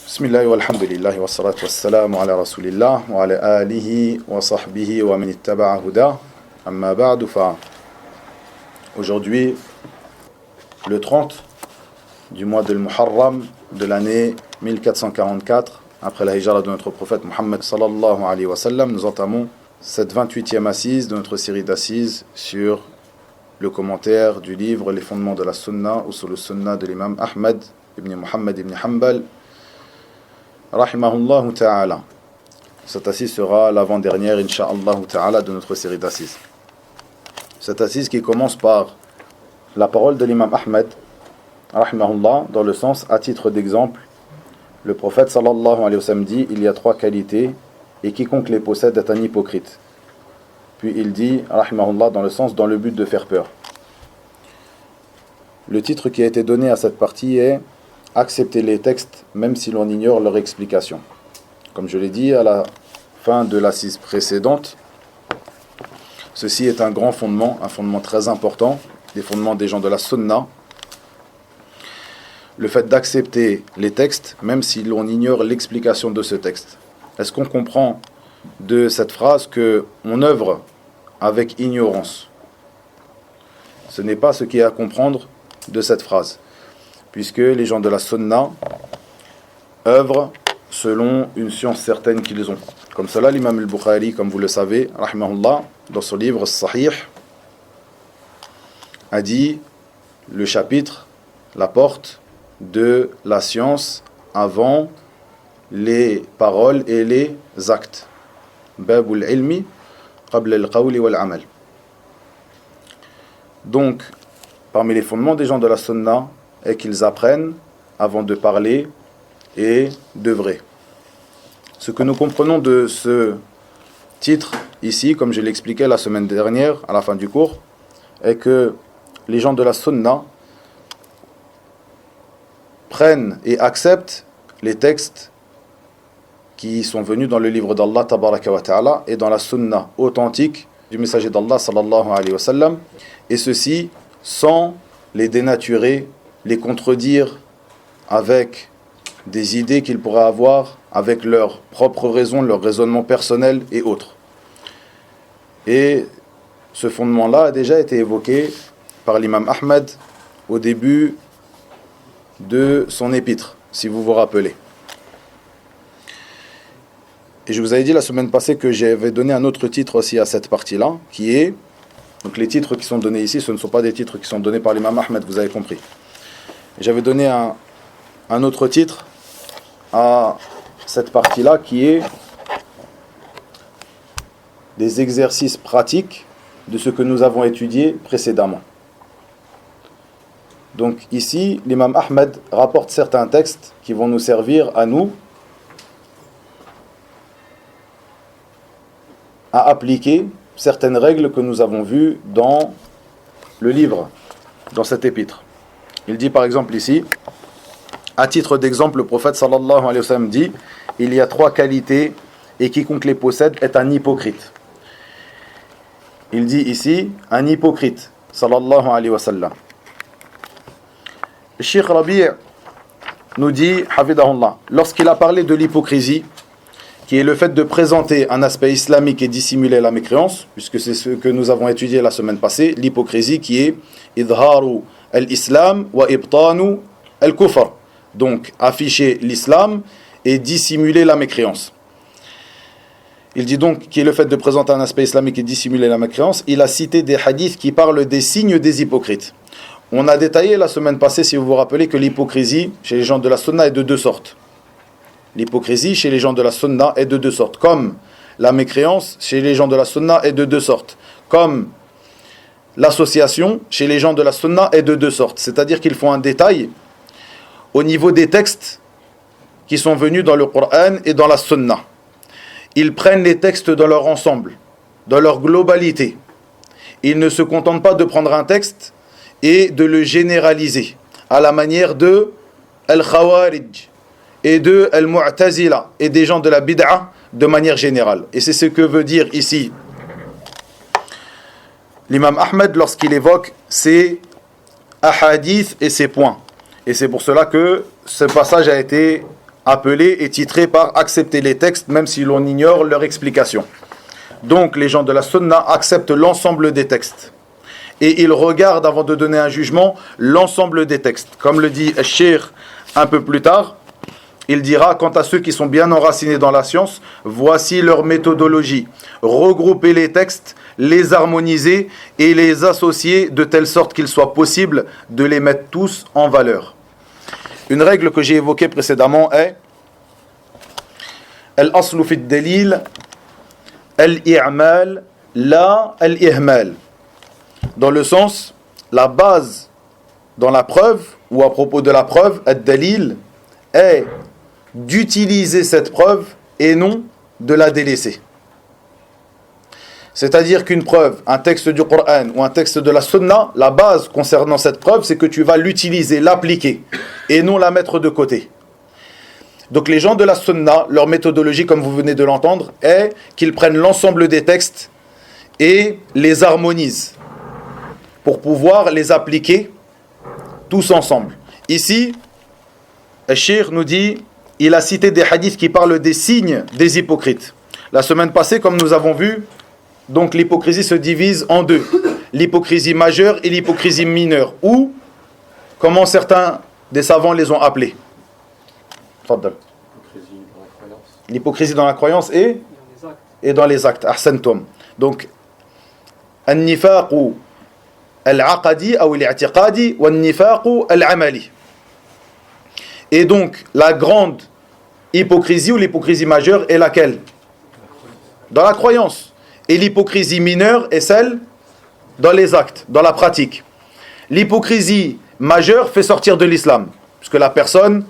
Bismillah walhamdulillah wa salatu wa salamu ala rasulillah wa ala alihi wa sahbihi wa man ittaba'a huda. Amma ba'du fa. Aujourd'hui, le 30 du mois de Muharram de l'année 1444, après la hijra de notre prophète Muhammad sallallahu alayhi wa sallam, nous entamons cette 28e assise de notre série d'assises sur le commentaire du livre Les fondements de la Sunna ou sur le Sunna de l'imam Ahmad ibn Muhammad ibn Hanbal rahimahullah ta'ala. Cette assise sera l'avant-dernière, insha'Allah ta'ala, de notre série d'assises. Cette assise qui commence par la parole de l'imam Ahmed, rahimahullah, dans le sens, à titre d'exemple, le prophète sallallahu alayhi wa sallam dit, il y a 3 qualités, et quiconque les possède est un hypocrite. Puis il dit, rahimahullah, dans le sens, dans le but de faire peur. Le titre qui a été donné à cette partie est accepter les textes même si l'on ignore leur explication. Comme je l'ai dit à la fin de l'assise précédente, ceci est un grand fondement, un fondement très important, des fondements des gens de la Sunna. Le fait d'accepter les textes même si l'on ignore l'explication de ce texte. Est-ce qu'on comprend de cette phrase qu'on œuvre avec ignorance? Ce n'est pas ce qui est à comprendre de cette phrase, puisque les gens de la Sunna œuvrent selon une science certaine qu'ils ont. Comme cela, l'imam al-Bukhari, comme vous le savez, rahimahullah, dans son livre Sahih, a dit le chapitre, la porte de la science avant les paroles et les actes. Babul ilmi qabla al-qawli wal-amal. Donc, parmi les fondements des gens de la Sunna, est qu'ils apprennent avant de parler et d'œuvrer. Ce que nous comprenons de ce titre ici, comme je l'expliquais la semaine dernière à la fin du cours, est que les gens de la Sunna prennent et acceptent les textes qui sont venus dans le livre d'Allah tabaraka wa ta'ala et dans la Sunna authentique du messager d'Allah sallallahu alayhi wa sallam, et ceci sans les dénaturer, les contredire avec des idées qu'ils pourraient avoir, avec leurs propres raisons, leur raisonnement personnel et autres. Et ce fondement-là a déjà été évoqué par l'imam Ahmed au début de son épître, si vous vous rappelez. Et je vous avais dit la semaine passée que j'avais donné un autre titre aussi à cette partie-là, qui est, donc les titres qui sont donnés ici, ce ne sont pas des titres qui sont donnés par l'imam Ahmed, vous avez compris. J'avais donné un autre titre à cette partie-là qui est des exercices pratiques de ce que nous avons étudié précédemment. Donc ici, l'imam Ahmed rapporte certains textes qui vont nous servir à nous à appliquer certaines règles que nous avons vues dans le livre, dans cet épître. Il dit par exemple ici, à titre d'exemple, le prophète sallallahu alayhi wa sallam dit, il y a 3 qualités et quiconque les possède est un hypocrite. Il dit ici, un hypocrite, sallallahu alayhi wa sallam. Le Cheikh Rabi' nous dit, hafidahullah, lorsqu'il a parlé de l'hypocrisie, qui est le fait de présenter un aspect islamique et dissimuler la mécréance, puisque c'est ce que nous avons étudié la semaine passée, l'hypocrisie qui est idharu al-islam wa ibtanu al-kufr, donc afficher l'islam et dissimuler la mécréance. Il dit donc qui est le fait de présenter un aspect islamique et dissimuler la mécréance. Il a cité des hadiths qui parlent des signes des hypocrites. On a détaillé la semaine passée, si vous vous rappelez, que l'hypocrisie chez les gens de la Sunna est de 2 sortes. L'hypocrisie chez les gens de la Sunna est de 2 sortes. Comme la mécréance chez les gens de la Sunna est de 2 sortes. Comme l'association chez les gens de la Sunna est de 2 sortes. C'est-à-dire qu'ils font un détail au niveau des textes qui sont venus dans le Coran et dans la Sunna. Ils prennent les textes dans leur ensemble, dans leur globalité. Ils ne se contentent pas de prendre un texte et de le généraliser à la manière de Al-Khawarij et de Al-Mu'tazila et des gens de la bid'a de manière générale. Et c'est ce que veut dire ici l'imam Ahmed lorsqu'il évoque ces ahadith et ces points. Et c'est pour cela que ce passage a été appelé et titré par accepter les textes même si l'on ignore leur explication. Donc les gens de la sunna acceptent l'ensemble des textes et ils regardent avant de donner un jugement l'ensemble des textes. Comme le dit Cheikh un peu plus tard, il dira: quant à ceux qui sont bien enracinés dans la science, voici leur méthodologie: regrouper les textes, les harmoniser et les associer de telle sorte qu'il soit possible de les mettre tous en valeur. Une règle que j'ai évoquée précédemment est al-aslu fi ad-dalil al-i'mal la al-ihmal. Dans le sens, la base dans la preuve ou à propos de la preuve, ad-dalil, est d'utiliser cette preuve et non de la délaisser. C'est-à-dire qu'une preuve, un texte du Coran ou un texte de la Sunna, la base concernant cette preuve, c'est que tu vas l'utiliser, l'appliquer, et non la mettre de côté. Donc les gens de la Sunna, leur méthodologie, comme vous venez de l'entendre, est qu'ils prennent l'ensemble des textes et les harmonisent pour pouvoir les appliquer tous ensemble. Ici, Cheikh nous dit, il a cité des hadiths qui parlent des signes des hypocrites. La semaine passée, comme nous avons vu, donc l'hypocrisie se divise en deux. L'hypocrisie majeure et l'hypocrisie mineure. Ou, comment certains des savants les ont appelés. L'hypocrisie dans la croyance et dans les actes. Ahsantum. Donc, an-nifaqu al-aqadi ou al-i'tiqadi wa an-nifaqu al-amali. Et donc, la grande hypocrisie ou l'hypocrisie majeure est laquelle? Dans la croyance. Et l'hypocrisie mineure est celle dans les actes, dans la pratique. L'hypocrisie majeure fait sortir de l'islam, puisque la personne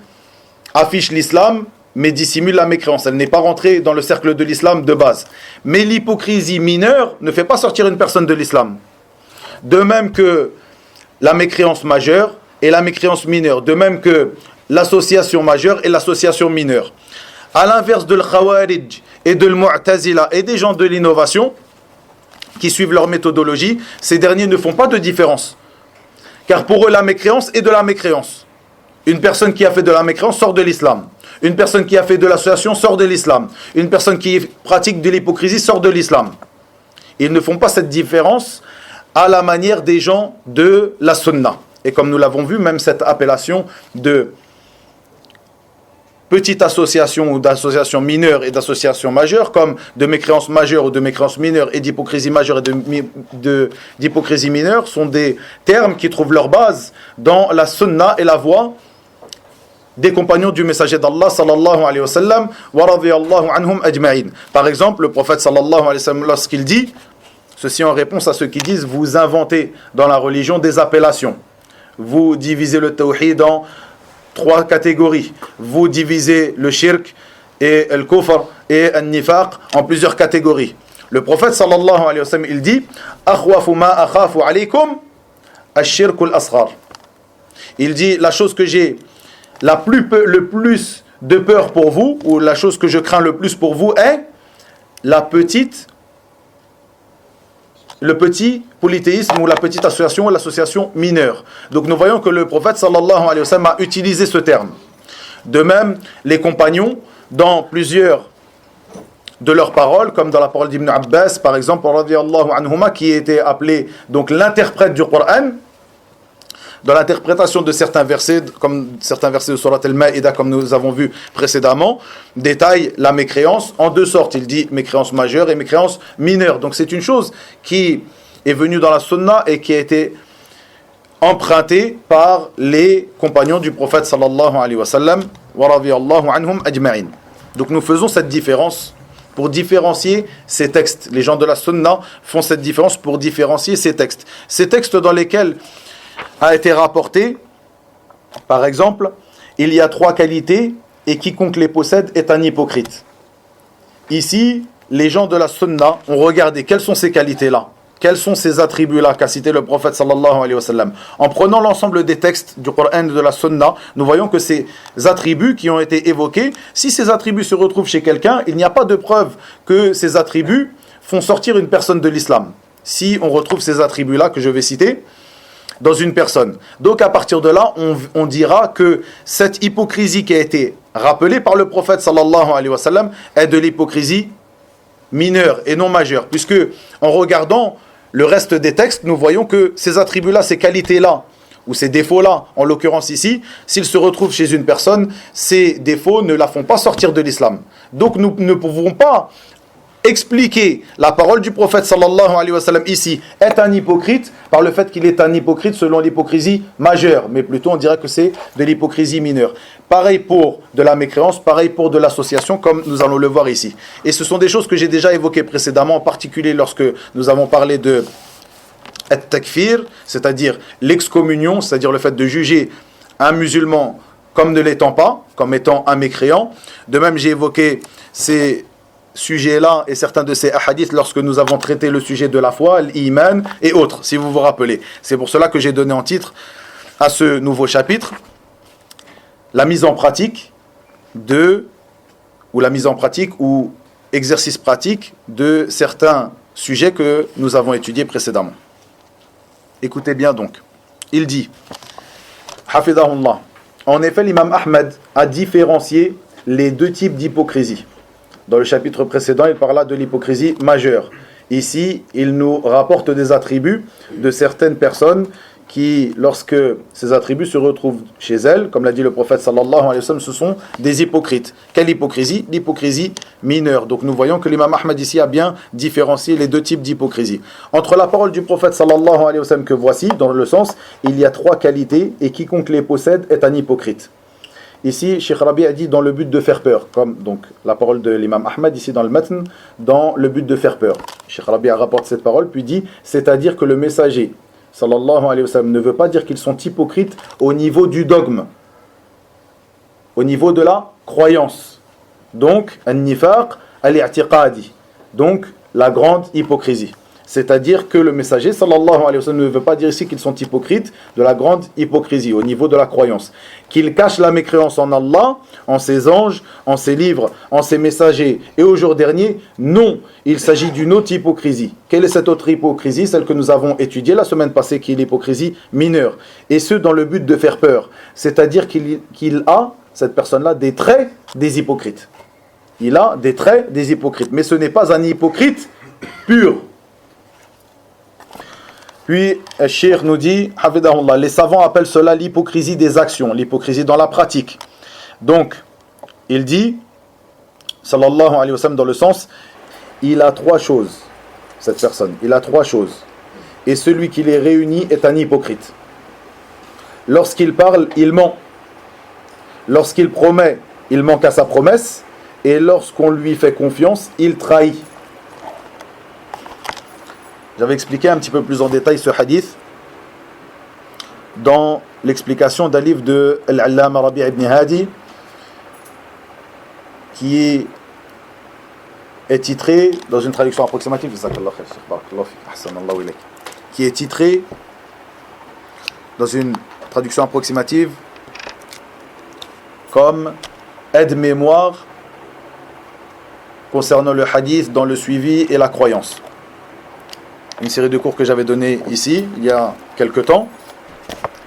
affiche l'islam, mais dissimule la mécréance. Elle n'est pas rentrée dans le cercle de l'islam de base. Mais l'hypocrisie mineure ne fait pas sortir une personne de l'islam. De même que la mécréance majeure et la mécréance mineure. De même que l'association majeure et l'association mineure. À l'inverse de l'Khawarij et de l'Mu'tazila et des gens de l'innovation qui suivent leur méthodologie, ces derniers ne font pas de différence. Car pour eux, la mécréance est de la mécréance. Une personne qui a fait de la mécréance sort de l'islam. Une personne qui a fait de l'association sort de l'islam. Une personne qui pratique de l'hypocrisie sort de l'islam. Ils ne font pas cette différence à la manière des gens de la sunna. Et comme nous l'avons vu, même cette appellation de petite association ou d'association mineure et d'association majeure, comme de mécréance majeure ou de mécréance mineure et d'hypocrisie majeure et d'hypocrisie mineure, sont des termes qui trouvent leur base dans la sunna et la voie des compagnons du messager d'Allah sallallahu alayhi wa sallam wa radiyallahu anhum ajma'in. Par exemple, le prophète sallallahu alayhi wa sallam, lorsqu'il dit, ceci en réponse à ceux qui disent, vous inventez dans la religion des appellations, vous divisez le tawhid en 3 catégories. Vous divisez le shirk et le kufr et le nifaq en plusieurs catégories. Le prophète sallallahu alayhi wa sallam, il dit akhwafu ma akhafu alaykum ash-shirk al-asghar. Il dit la chose que j'ai le plus de peur pour vous, ou la chose que je crains le plus pour vous est le petit polythéisme ou la petite association ou l'association mineure. Donc nous voyons que le prophète sallallahu alayhi wa sallam a utilisé ce terme. De même, les compagnons, dans plusieurs de leurs paroles, comme dans la parole d'Ibn Abbas, par exemple, radiyallahu anhuma, qui était appelé donc l'interprète du Coran, dans l'interprétation de certains versets, comme certains versets de Surat al-Ma'ida, comme nous avons vu précédemment, détaille la mécréance en 2 sortes. Il dit mécréance majeure et mécréance mineure. Donc c'est une chose qui est venue dans la sunna et qui a été empruntée par les compagnons du prophète sallallahu alayhi wa sallam wa radiyallahu anhum ajma'in. Donc nous faisons cette différence pour différencier ces textes. Les gens de la sunna font cette différence pour différencier ces textes. Ces textes dans lesquels a été rapporté, par exemple, il y a 3 qualités et quiconque les possède est un hypocrite. Ici, les gens de la sunna ont regardé quelles sont ces qualités-là, quels sont ces attributs-là qu'a cité le prophète sallallahu alayhi wa sallam. En prenant l'ensemble des textes du Coran et de la sunna, nous voyons que ces attributs qui ont été évoqués, si ces attributs se retrouvent chez quelqu'un, il n'y a pas de preuve que ces attributs font sortir une personne de l'islam. Si on retrouve ces attributs-là que je vais citer dans une personne. Donc à partir de là, on dira que cette hypocrisie qui a été rappelée par le prophète sallallahu alayhi wa sallam est de l'hypocrisie mineure et non majeure, puisque en regardant le reste des textes, nous voyons que ces attributs-là, ces qualités-là, ou ces défauts-là, en l'occurrence ici, s'ils se retrouvent chez une personne, ces défauts ne la font pas sortir de l'islam. Donc nous ne pouvons pas expliquer la parole du prophète sallallahu alayhi wa sallam ici est un hypocrite par le fait qu'il est un hypocrite selon l'hypocrisie majeure, mais plutôt on dirait que c'est de l'hypocrisie mineure. Pareil pour de la mécréance, pareil pour de l'association, comme nous allons le voir ici. Et ce sont des choses que j'ai déjà évoquées précédemment, en particulier lorsque nous avons parlé de at-takfir, c'est-à-dire l'excommunion, c'est-à-dire le fait de juger un musulman comme ne l'étant pas, comme étant un mécréant. De même, j'ai évoqué ces sujets-là et certains de ces hadiths lorsque nous avons traité le sujet de la foi, l'iman et autres, si vous vous rappelez. C'est pour cela que j'ai donné en titre à ce nouveau chapitre la mise en pratique ou exercice pratique de certains sujets que nous avons étudiés précédemment. Écoutez bien donc. Il dit, Hafidahullah, en effet l'imam Ahmed a différencié les deux types d'hypocrisie. Dans le chapitre précédent, il parla de l'hypocrisie majeure. Ici, il nous rapporte des attributs de certaines personnes qui, lorsque ces attributs se retrouvent chez elles, comme l'a dit le prophète sallallahu alayhi wa sallam, ce sont des hypocrites. Quelle hypocrisie? L'hypocrisie mineure. Donc nous voyons que l'imam Ahmed ici a bien différencié les deux types d'hypocrisie. Entre la parole du prophète sallallahu alayhi wa sallam que voici, dans le sens, il y a trois qualités et quiconque les possède est un hypocrite. Ici, Cheikh Rabi a dit dans le but de faire peur, comme donc la parole de l'imam Ahmed ici dans le matn, dans le but de faire peur. Cheikh Rabi rapporte cette parole, puis dit, c'est-à-dire que le messager, sallallahu alayhi wa sallam, ne veut pas dire qu'ils sont hypocrites au niveau du dogme, au niveau de la croyance. Donc, an-nifaq al-i'tiqadi, donc la grande hypocrisie. C'est-à-dire que le messager, sallallahu alayhi wa sallam, ne veut pas dire ici qu'ils sont hypocrites de la grande hypocrisie, au niveau de la croyance. Qu'ils cachent la mécréance en Allah, en ses anges, en ses livres, en ses messagers et au jour dernier. Non, il s'agit d'une autre hypocrisie. Quelle est cette autre hypocrisie? Celle que nous avons étudiée la semaine passée, qui est l'hypocrisie mineure. Et ce, dans le but de faire peur. C'est-à-dire qu'il a, cette personne-là, des traits des hypocrites. Il a des traits des hypocrites. Mais ce n'est pas un hypocrite pur. Puis, le Cheikh nous dit, les savants appellent cela l'hypocrisie des actions, l'hypocrisie dans la pratique. Donc, il dit, sallallahu alayhi wa sallam, dans le sens, il a trois choses, cette personne, il a trois choses. Et celui qui les réunit est un hypocrite. Lorsqu'il parle, il ment. Lorsqu'il promet, il manque à sa promesse. Et lorsqu'on lui fait confiance, il trahit. J'avais expliqué un petit peu plus en détail ce hadith dans l'explication d'un livre de Al-Allama Rabi' ibn Hadi qui est titré, dans une traduction approximative, qui est titré dans une traduction approximative comme aide-mémoire concernant le hadith dans le suivi et la croyance. Une série de cours que j'avais donné ici, il y a quelque temps.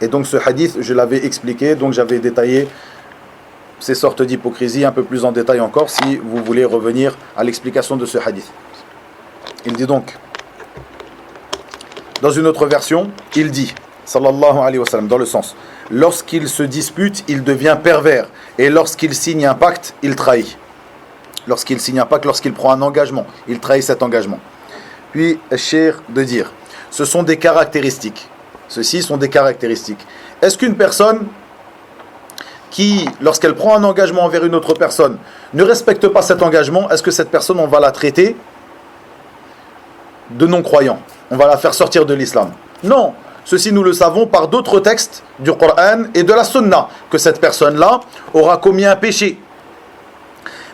Et donc ce hadith, je l'avais expliqué, donc j'avais détaillé ces sortes d'hypocrisie un peu plus en détail encore, si vous voulez revenir à l'explication de ce hadith. Il dit donc, dans une autre version, il dit, sallallahu alayhi wa sallam, dans le sens, lorsqu'il se dispute, il devient pervers, et lorsqu'il signe un pacte, il trahit. Lorsqu'il signe un pacte, lorsqu'il prend un engagement, il trahit cet engagement. Puis, Cheikh de dire, ce sont des caractéristiques. Ceux-ci sont des caractéristiques. Est-ce qu'une personne qui, lorsqu'elle prend un engagement envers une autre personne, ne respecte pas cet engagement, est-ce que cette personne, on va la traiter de non-croyant? On va la faire sortir de l'islam? Non. Ceci, nous le savons par d'autres textes du Coran et de la Sunna, que cette personne-là aura commis un péché.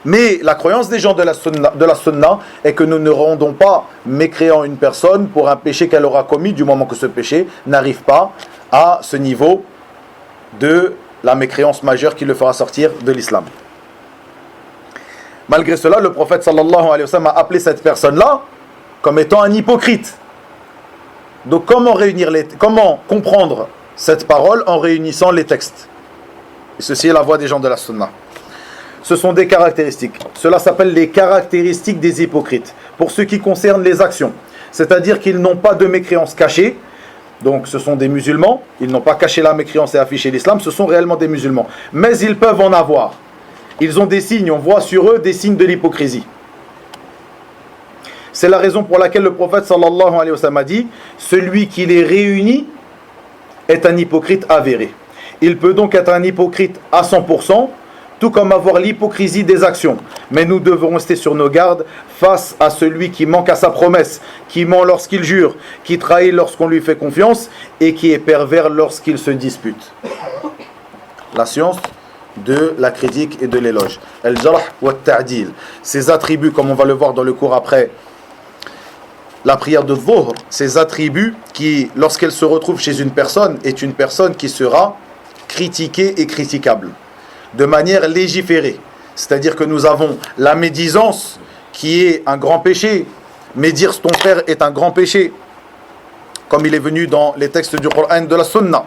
Mais la croyance des gens de la sunna est que nous ne rendons pas mécréant une personne pour un péché qu'elle aura commis du moment que ce péché n'arrive pas à ce niveau de la mécréance majeure qui le fera sortir de l'islam. Malgré cela, le prophète sallallahu alayhi wa sallam a appelé cette personne-là comme étant un hypocrite. Donc comment comprendre cette parole en réunissant les textes? Et ceci est la voix des gens de la sunna. ce sont des caractéristiques. Cela s'appelle les caractéristiques des hypocrites. Pour ce qui concerne les actions, c'est-à-dire qu'ils n'ont pas de mécréance cachée. Donc ce sont des musulmans, ils n'ont pas caché la mécréance et affiché l'islam, ce sont réellement des musulmans. Mais ils peuvent en avoir. Ils ont des signes, on voit sur eux des signes de l'hypocrisie. C'est la raison pour laquelle le prophète sallallahu alayhi wa sallam a dit « Celui qui les réunit est un hypocrite avéré ». Il peut donc être un hypocrite à 100%, tout comme avoir l'hypocrisie des actions. Mais nous devons rester sur nos gardes face à celui qui manque à sa promesse, qui ment lorsqu'il jure, qui trahit lorsqu'on lui fait confiance et qui est pervers lorsqu'il se dispute. La science de la critique et de l'éloge. Al-jarh wa al-ta'dil. Ces attributs, comme on va le voir dans le cours après, la prière de Dhuhr, ces attributs qui, lorsqu'elle se retrouve chez une personne, est une personne qui sera critiquée et critiquable, de manière légiférée. C'est-à-dire que nous avons la médisance qui est un grand péché. Médire ton frère est un grand péché, comme il est venu dans les textes du Coran de la Sunna.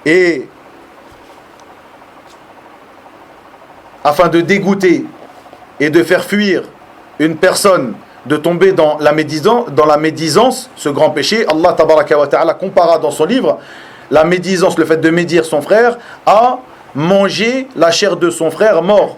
Et afin de dégoûter et de faire fuir une personne de tomber dans la médisance, ce grand péché, Allah tabaraka wa ta'ala compara dans son livre la médisance, le fait de médire son frère, à manger la chair de son frère mort.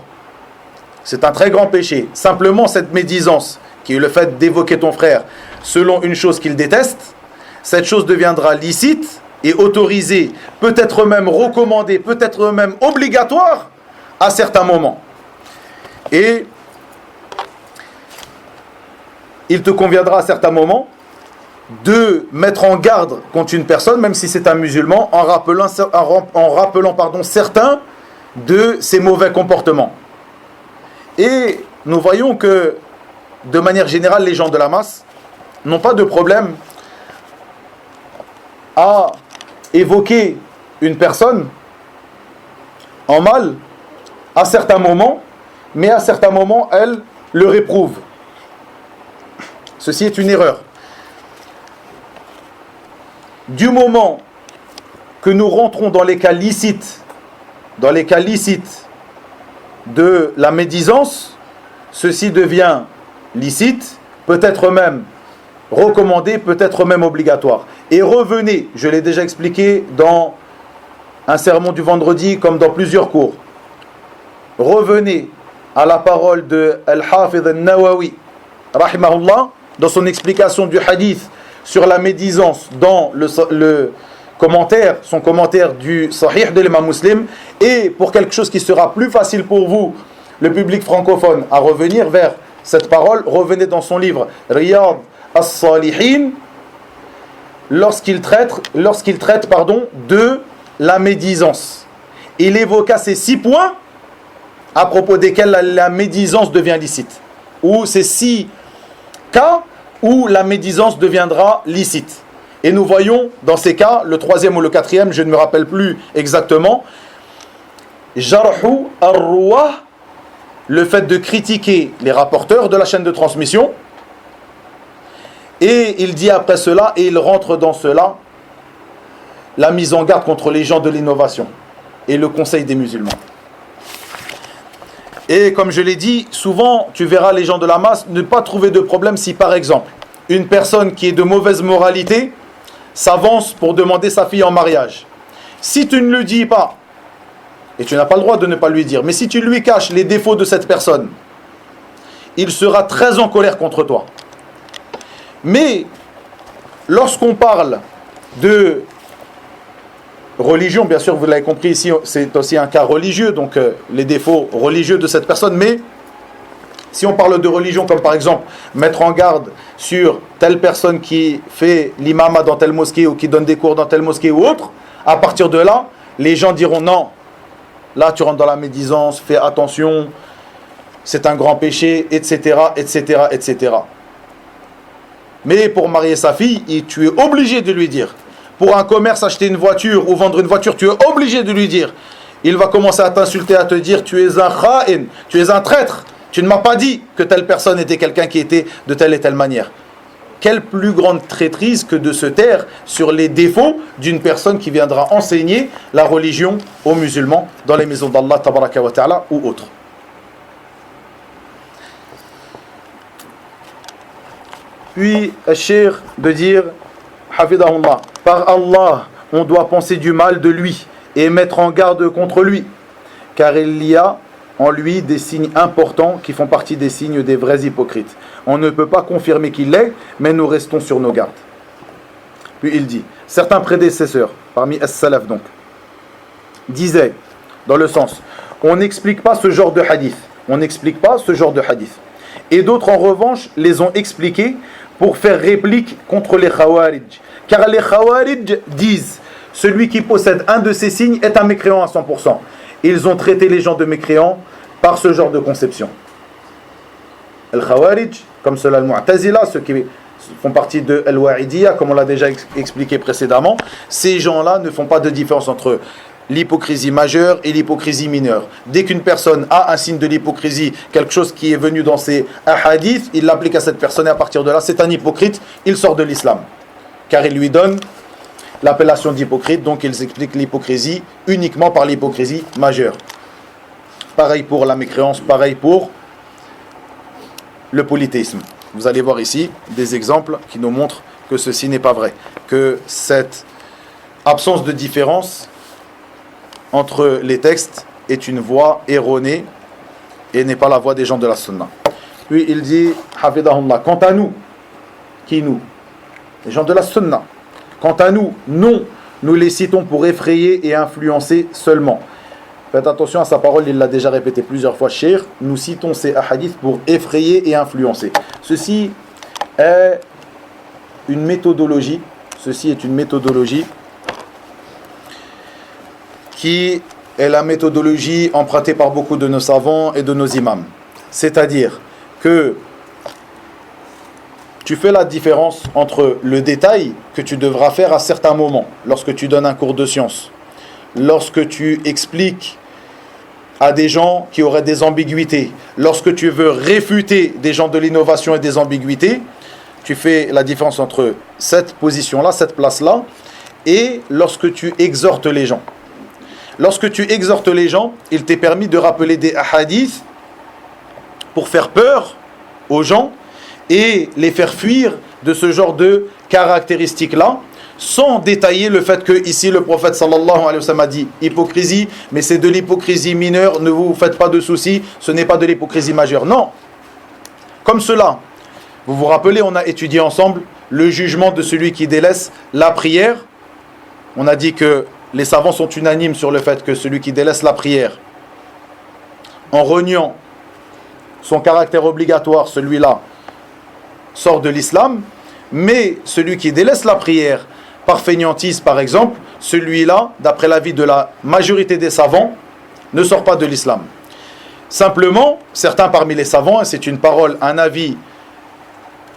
C'est un très grand péché. Simplement cette médisance, qui est le fait d'évoquer ton frère selon une chose qu'il déteste, cette chose deviendra licite et autorisée, peut-être même recommandée, peut-être même obligatoire à certains moments. Et il te conviendra à certains moments de mettre en garde contre une personne, même si c'est un musulman, en rappelant certains de ses mauvais comportements. Et nous voyons que, de manière générale, les gens de la masse n'ont pas de problème à évoquer une personne en mal à certains moments, mais à certains moments, elle le réprouve. Ceci est une erreur. Du moment que nous rentrons dans les cas licites, de la médisance, ceci devient licite, peut-être même recommandé, peut-être même obligatoire. Et revenez, je l'ai déjà expliqué dans un sermon du vendredi comme dans plusieurs cours, revenez à la parole de Al-Hafidh al-Nawawi, rahimahullah, dans son explication du hadith sur la médisance dans le commentaire, son commentaire du Sahih de l'imam Muslim. Et pour quelque chose qui sera plus facile pour vous, le public francophone, à revenir vers cette parole, revenez dans son livre Riyad as-Salihin, lorsqu'il traite de la médisance. Il évoqua ces 6 points à propos desquels la médisance devient licite, ou ces 6 cas où la médisance deviendra licite. Et nous voyons dans ces cas, le 3e ou le 4e, je ne me rappelle plus exactement, jarhu ar-ruwah, le fait de critiquer les rapporteurs de la chaîne de transmission. Et il dit après cela, et il rentre dans cela, la mise en garde contre les gens de l'innovation et le conseil des musulmans. Et comme je l'ai dit, souvent tu verras les gens de la masse ne pas trouver de problème si par exemple une personne qui est de mauvaise moralité s'avance pour demander sa fille en mariage. Si tu ne le dis pas, et tu n'as pas le droit de ne pas lui dire, mais si tu lui caches les défauts de cette personne, il sera très en colère contre toi. Mais lorsqu'on parle de religion, bien sûr vous l'avez compris ici, c'est aussi un cas religieux, donc les défauts religieux de cette personne, mais si on parle de religion comme par exemple mettre en garde sur telle personne qui fait l'imama dans telle mosquée ou qui donne des cours dans telle mosquée ou autre, à partir de là, les gens diront non, là tu rentres dans la médisance, fais attention, c'est un grand péché, etc., etc., etc. Mais pour marier sa fille, tu es obligé de lui dire. Pour un commerce, acheter une voiture ou vendre une voiture, tu es obligé de lui dire. Il va commencer à t'insulter, à te dire tu es un kha'in, tu es un traître. Tu ne m'as pas dit que telle personne était quelqu'un qui était de telle et telle manière. quelle plus grande traîtrise que de se taire sur les défauts d'une personne qui viendra enseigner la religion aux musulmans dans les maisons d'Allah tabaraka wa ta'ala ou autres. Puis, Cheikh de dire, Hafidahullah, par Allah, on doit penser du mal de lui et mettre en garde contre lui, car il y a en lui des signes importants qui font partie des signes des vrais hypocrites. On ne peut pas confirmer qu'il l'est, mais nous restons sur nos gardes. Puis il dit, certains prédécesseurs, parmi as-salaf donc, disaient, dans le sens, on n'explique pas ce genre de hadith. On n'explique pas ce genre de hadith. Et d'autres en revanche les ont expliqués pour faire réplique contre les Khawarij. Car les Khawarij disent, celui qui possède un de ces signes est un mécréant à 100%. Ils ont traité les gens de mécréants par ce genre de conception. Les Khawarij, comme cela le Mu'tazila, ceux qui font partie de Al-Wa'idiyya, comme on l'a déjà expliqué précédemment, ces gens-là ne font pas de différence entre l'hypocrisie majeure et l'hypocrisie mineure. Dès qu'une personne a un signe de l'hypocrisie, quelque chose qui est venu dans ses hadiths, il l'applique à cette personne et à partir de là, c'est un hypocrite, il sort de l'islam. Car il lui donne l'appellation d'hypocrite, donc ils expliquent l'hypocrisie uniquement par l'hypocrisie majeure. Pareil pour la mécréance, pareil pour le polythéisme. Vous allez voir ici des exemples qui nous montrent que ceci n'est pas vrai, que cette absence de différence entre les textes est une voie erronée et n'est pas la voie des gens de la sunna. Puis il dit, Hafidahullah, quant à nous, qui nous? Les gens de la sunna. Quant à nous, non, nous les citons pour effrayer et influencer seulement. Faites attention à sa parole, il l'a déjà répété plusieurs fois, Cheikh. Nous citons ces hadiths pour effrayer et influencer. Ceci est une méthodologie. Ceci est une méthodologie qui est la méthodologie empruntée par beaucoup de nos savants et de nos imams. C'est-à-dire que tu fais la différence entre le détail que tu devras faire à certains moments, lorsque tu donnes un cours de sciences, lorsque tu expliques à des gens qui auraient des ambiguïtés, lorsque tu veux réfuter des gens de l'innovation et des ambiguïtés, tu fais la différence entre cette position-là, cette place-là, et lorsque tu exhortes les gens. Lorsque tu exhortes les gens, il t'est permis de rappeler des hadiths pour faire peur aux gens et les faire fuir de ce genre de caractéristiques-là, sans détailler le fait que ici le prophète sallallahu alayhi wa sallam a dit hypocrisie, mais c'est de l'hypocrisie mineure, ne vous faites pas de soucis, ce n'est pas de l'hypocrisie majeure. Non. Comme cela, vous vous rappelez, on a étudié ensemble le jugement de celui qui délaisse la prière. On a dit que les savants sont unanimes sur le fait que celui qui délaisse la prière en reniant son caractère obligatoire, celui-là sort de l'islam, mais celui qui délaisse la prière par fainéantise par exemple, celui-là, d'après l'avis de la majorité des savants, ne sort pas de l'islam. Simplement, certains parmi les savants, et c'est une parole, un avis,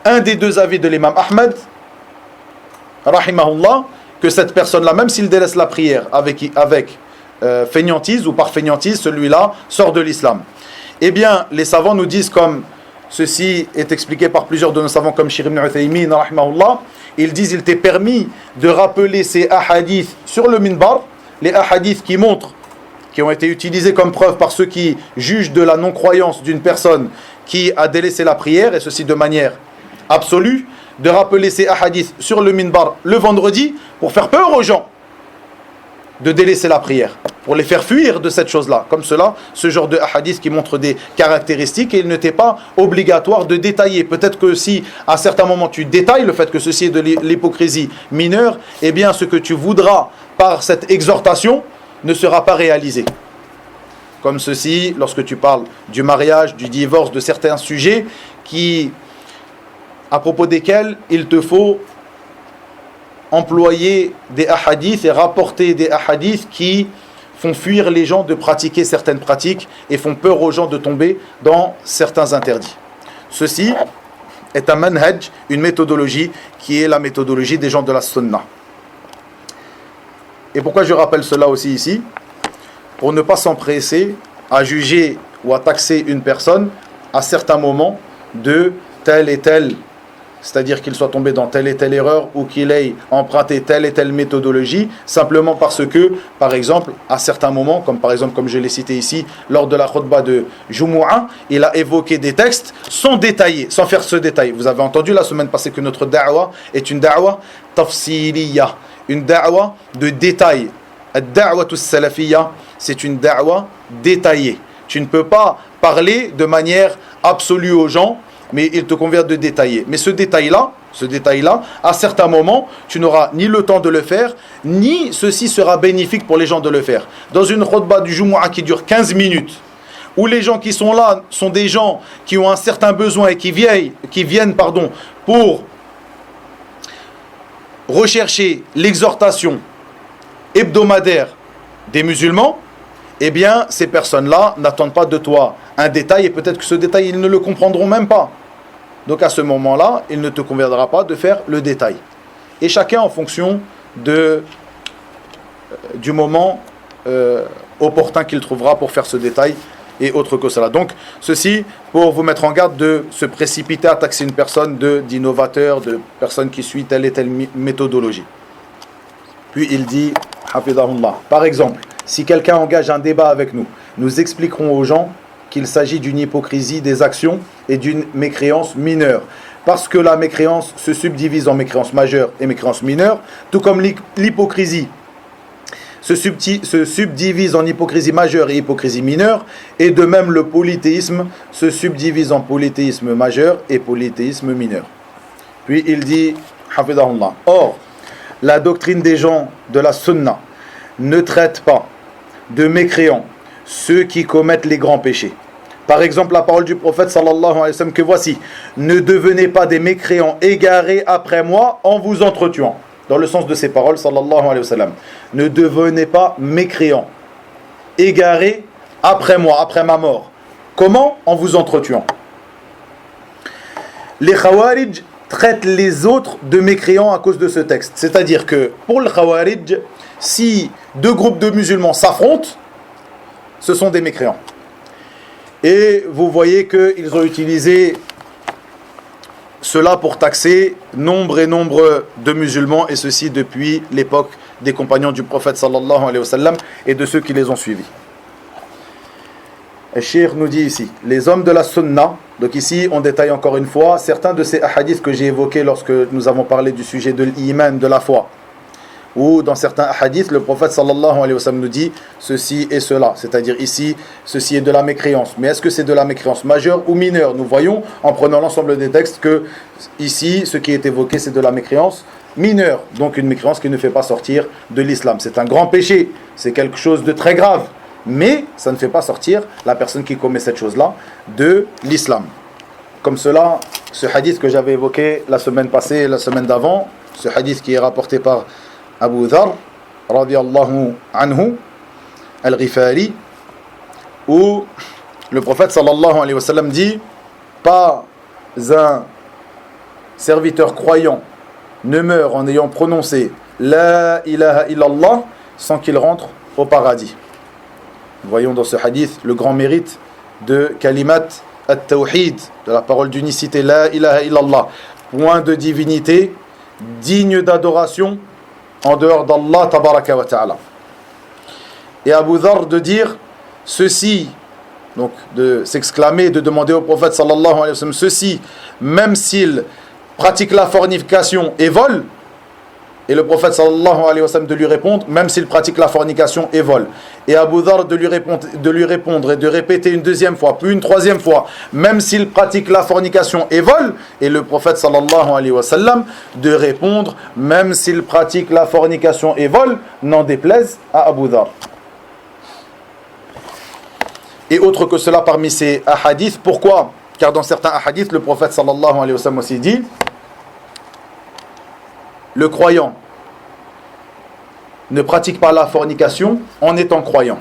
un des deux avis de l'imam Ahmed, rahimahullah, que cette personne-là, même s'il délaisse la prière avec fainéantise ou par fainéantise, celui-là sort de l'islam. Eh bien, les savants nous disent, comme ceci est expliqué par plusieurs de nos savants, comme Cheikh ibn Uthaymin, rahimahullah, ils disent, il t'est permis de rappeler ces ahadiths sur le minbar, les ahadiths qui montrent, qui ont été utilisés comme preuve par ceux qui jugent de la non-croyance d'une personne qui a délaissé la prière, et ceci de manière absolue, de rappeler ces hadiths sur le minbar le vendredi pour faire peur aux gens de délaisser la prière, pour les faire fuir de cette chose-là. Comme cela, ce genre de hadith qui montre des caractéristiques et il n'était pas obligatoire de détailler. Peut-être que si à certains moments tu détailles le fait que ceci est de l'hypocrisie mineure, eh bien ce que tu voudras par cette exhortation ne sera pas réalisé. Comme ceci, lorsque tu parles du mariage, du divorce, de certains sujets à propos desquels il te faut employer des ahadiths et rapporter des ahadiths qui font fuir les gens de pratiquer certaines pratiques et font peur aux gens de tomber dans certains interdits. Ceci est un manhaj, une méthodologie qui est la méthodologie des gens de la sunna. Et pourquoi je rappelle cela aussi ici? Pour ne pas s'empresser à juger ou à taxer une personne à certains moments de telle et telle c'est-à-dire qu'il soit tombé dans telle et telle erreur ou qu'il ait emprunté telle et telle méthodologie, simplement parce que, par exemple, à certains moments, comme par exemple, comme je l'ai cité ici, lors de la khutbah de Jumu'ah, il a évoqué des textes sans détailler, sans faire ce détail. Vous avez entendu la semaine passée que notre da'wa est une da'wa tafsiliya, une da'wa de détail. Ad-da'watu salafiyya, c'est une da'wa détaillée. Tu ne peux pas parler de manière absolue aux gens, mais il te convient de détailler. Mais ce détail-là, à certains moments, tu n'auras ni le temps de le faire, ni ceci sera bénéfique pour les gens de le faire. Dans une khutbah du Jumu'ah qui dure 15 minutes, où les gens qui sont là sont des gens qui ont un certain besoin et qui viennent pour rechercher l'exhortation hebdomadaire des musulmans, eh bien, ces personnes-là n'attendent pas de toi un détail, et peut-être que ce détail, ils ne le comprendront même pas. Donc à ce moment-là, il ne te conviendra pas de faire le détail. Et chacun en fonction du moment opportun qu'il trouvera pour faire ce détail, et autre que cela. Donc, ceci pour vous mettre en garde de se précipiter à taxer une personne d'innovateur, de personne qui suit telle et telle méthodologie. Puis il dit, hafidahullah, par exemple, si quelqu'un engage un débat avec nous, nous expliquerons aux gens qu'il s'agit d'une hypocrisie des actions et d'une mécréance mineure. Parce que la mécréance se subdivise en mécréance majeure et mécréance mineure, tout comme l'hypocrisie se subdivise en hypocrisie majeure et hypocrisie mineure, et de même le polythéisme se subdivise en polythéisme majeur et polythéisme mineur. Puis il dit, hafidahullah, or, la doctrine des gens de la sunna ne traite pas de mécréants ceux qui commettent les grands péchés. Par exemple, la parole du prophète sallallahu alayhi wa sallam que voici: ne devenez pas des mécréants égarés après moi en vous entretuant. Dans le sens de ces paroles, sallallahu alayhi wa sallam, ne devenez pas mécréants égarés après moi, après ma mort. Comment? En vous entretuant. Les Khawarij traitent les autres de mécréants à cause de ce texte. C'est-à-dire que pour le Khawarij, si deux groupes de musulmans s'affrontent, ce sont des mécréants. Et vous voyez qu'ils ont utilisé cela pour taxer nombre et nombre de musulmans, et ceci depuis l'époque des compagnons du prophète sallallahu alayhi wa sallam et de ceux qui les ont suivis. Et Cheikh nous dit ici, les hommes de la sunna, donc ici on détaille encore une fois certains de ces hadiths que j'ai évoqués lorsque nous avons parlé du sujet de l'iman, de la foi, où dans certains hadiths le prophète sallallahu alayhi wa sallam nous dit ceci et cela, c'est-à-dire ici ceci est de la mécréance. Mais est-ce que c'est de la mécréance majeure ou mineure? Nous voyons en prenant l'ensemble des textes que ici ce qui est évoqué c'est de la mécréance mineure, donc une mécréance qui ne fait pas sortir de l'islam. C'est un grand péché, c'est quelque chose de très grave, mais ça ne fait pas sortir la personne qui commet cette chose-là de l'islam. Comme cela, ce hadith que j'avais évoqué la semaine passée et la semaine d'avant, ce hadith qui est rapporté par Abu Dhar, radiyallahu anhu, al-Ghifari, où le prophète sallallahu alayhi wa sallam dit: pas un serviteur croyant ne meurt en ayant prononcé la ilaha illallah sans qu'il rentre au paradis. Nous voyons dans ce hadith le grand mérite de kalimat at-tawhid, de la parole d'unicité, la ilaha illallah, point de divinité digne d'adoration en dehors d'Allah tabaraka wa ta'ala. Et Abu Dhar de dire ceci, donc de s'exclamer, de demander au prophète sallallahu alayhi wa sallam ceci, même s'il pratique la fornication et vole, et le prophète sallallahu alayhi wa sallam de lui répondre même s'il pratique la fornication et vole, et Abu Dhar de lui répondre et de répéter une deuxième fois puis une troisième fois même s'il pratique la fornication et vole, et le prophète sallallahu alayhi wa sallam de répondre même s'il pratique la fornication et vole, n'en déplaise à Abu Dhar. Et autre que cela parmi ces hadiths, pourquoi? Car dans certains hadiths le prophète sallallahu alayhi wa sallam aussi dit: le croyant ne pratique pas la fornication en étant croyant.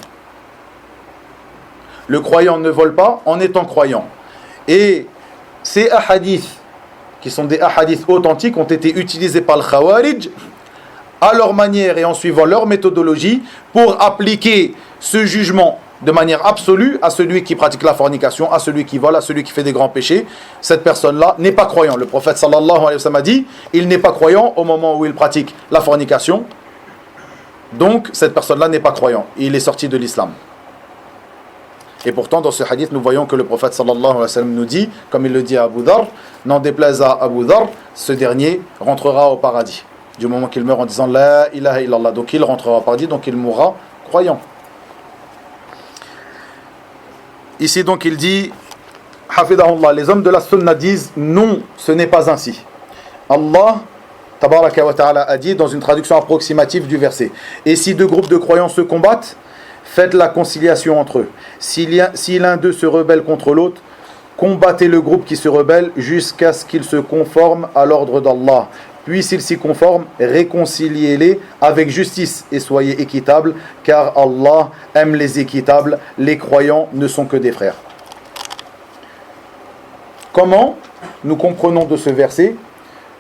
Le croyant ne vole pas en étant croyant. Et ces hadiths, qui sont des hadiths authentiques, ont été utilisés par le Khawarij à leur manière et en suivant leur méthodologie pour appliquer ce jugement de manière absolue à celui qui pratique la fornication, à celui qui vole, à celui qui fait des grands péchés. Cette personne-là n'est pas croyant. Le prophète sallallahu alayhi wa sallam a dit, il n'est pas croyant au moment où il pratique la fornication. Donc cette personne-là n'est pas croyant. Il est sorti de l'islam. Et pourtant, dans ce hadith, nous voyons que le prophète sallallahu alayhi wa sallam nous dit, comme il le dit à Abu Dharr, n'en déplaise à Abu Dharr, ce dernier rentrera au paradis. Du moment qu'il meurt en disant La ilaha illallah. Donc il rentrera au paradis, donc il mourra croyant. Ici donc il dit, Hafidahullah, les hommes de la sunna disent, non, ce n'est pas ainsi. Allah, tabaraka wa ta'ala, a dit dans une traduction approximative du verset, et si deux groupes de croyants se combattent, faites la conciliation entre eux. Si l'un d'eux se rebelle contre l'autre, combattez le groupe qui se rebelle jusqu'à ce qu'il se conforme à l'ordre d'Allah. Puis s'il s'y conforme, réconciliez-les avec justice et soyez équitables, car Allah aime les équitables, les croyants ne sont que des frères. Comment nous comprenons de ce verset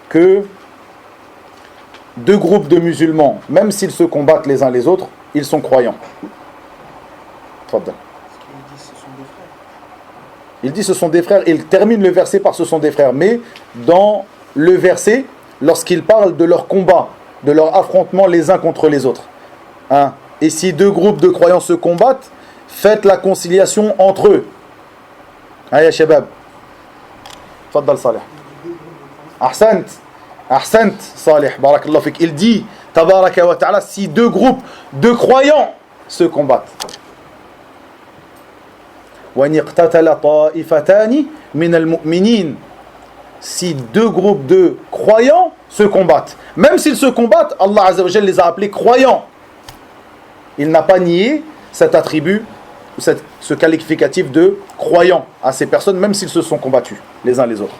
que deux groupes de musulmans, même s'ils se combattent les uns les autres, ils sont croyants? Il dit ce sont des frères, il termine le verset par ce sont des frères, mais dans le verset, lorsqu'il parle de leur combat, de leur affrontement les uns contre les autres. Hein? Et si deux groupes de croyants se combattent, faites la conciliation entre eux. Aïe, Shabab. Faddal Salih. Ahsant. Ahsant, Salih. Barakallahu fik. Il dit, tabaraka wa ta'ala, si deux groupes de croyants se combattent. وَإِنِ اقْتَتَلَ طَائِفَتَانِ مِنَ الْمُؤْمِنِينَ. Si deux groupes de croyants se combattent, même s'ils se combattent, Allah Azza wa Jalla les a appelés croyants. Il n'a pas nié cet attribut, ce qualificatif de croyants à ces personnes, même s'ils se sont combattus les uns les autres.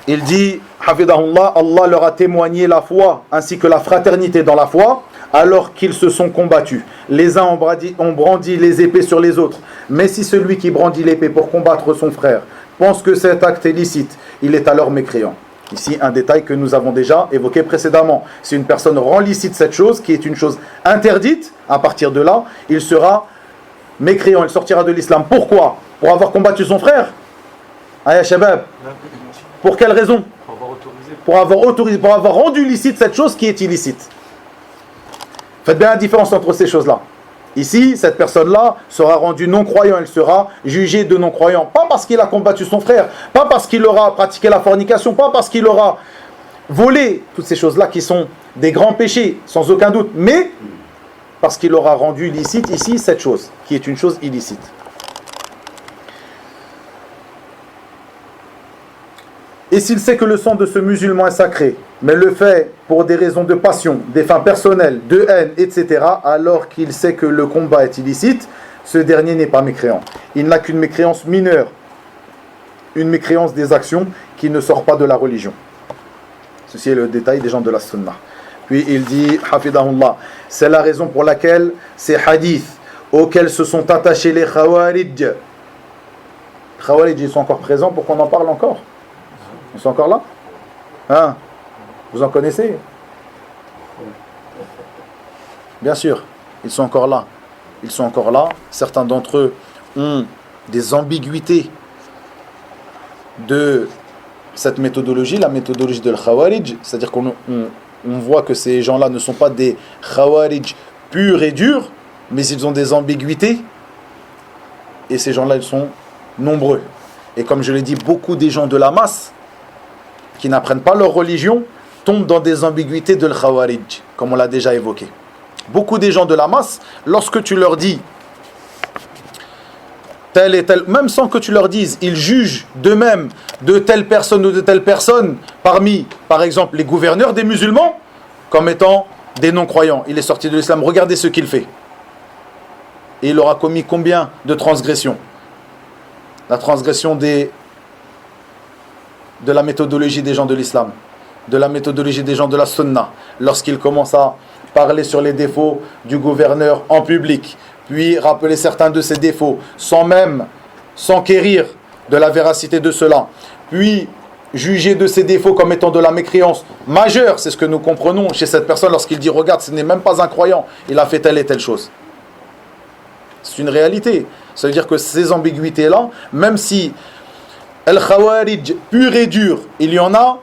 Il dit, Hafidahullah, Allah leur a témoigné la foi ainsi que la fraternité dans la foi, alors qu'ils se sont combattus. Les uns ont brandi les épées sur les autres. Mais si celui qui brandit l'épée pour combattre son frère pense que cet acte est licite, il est alors mécréant. Ici, un détail que nous avons déjà évoqué précédemment. Si une personne rend licite cette chose, qui est une chose interdite, à partir de là, il sera mécréant, il sortira de l'islam. Pourquoi? Pour avoir combattu son frère? Aya Shabab. Pour quelle raison? Pour avoir rendu licite cette chose qui est illicite. Faites bien la différence entre ces choses-là. Ici, cette personne-là sera rendue non-croyant, elle sera jugée de non-croyant. Pas parce qu'il a combattu son frère, pas parce qu'il aura pratiqué la fornication, pas parce qu'il aura volé, toutes ces choses-là qui sont des grands péchés, sans aucun doute, mais parce qu'il aura rendu licite ici cette chose, qui est une chose illicite. Et s'il sait que le sang de ce musulman est sacré, mais le fait pour des raisons de passion, des fins personnelles, de haine, etc., alors qu'il sait que le combat est illicite, ce dernier n'est pas mécréant. Il n'a qu'une mécréance mineure, une mécréance des actions qui ne sort pas de la religion. Ceci est le détail des gens de la sunna. Puis il dit, Hafidahullah, c'est la raison pour laquelle ces hadiths auxquels se sont attachés les Khawarij, ils sont encore présents pour qu'on en parle encore. Ils sont encore là? Hein? Vous en connaissez? Bien sûr, ils sont encore là. Ils sont encore là. Certains d'entre eux ont des ambiguïtés de cette méthodologie, la méthodologie de l'Khawarij. C'est-à-dire qu'on voit que ces gens-là ne sont pas des Khawarij purs et durs, mais ils ont des ambiguïtés. Et ces gens-là, ils sont nombreux. Et comme je l'ai dit, beaucoup des gens de la masse qui n'apprennent pas leur religion tombent dans des ambiguïtés de l'Khawarij, comme on l'a déjà évoqué. Beaucoup des gens de la masse, lorsque tu leur dis tel et tel, même sans que tu leur dises, ils jugent d'eux-mêmes de telle personne ou de telle personne, parmi, par exemple, les gouverneurs des musulmans, comme étant des non-croyants. Il est sorti de l'islam, regardez ce qu'il fait. Et il aura commis combien de transgressions? La transgression de la méthodologie des gens de l'islam, de la méthodologie des gens de la sunna, lorsqu'ils commencent à parler sur les défauts du gouverneur en public, puis rappeler certains de ses défauts, sans même s'enquérir de la véracité de cela, puis juger de ses défauts comme étant de la mécréance majeure, c'est ce que nous comprenons chez cette personne lorsqu'il dit regarde, ce n'est même pas un croyant, il a fait telle et telle chose. C'est une réalité. Ça veut dire que ces ambiguïtés-là, même si al-Khawarij pur et dur, il y en a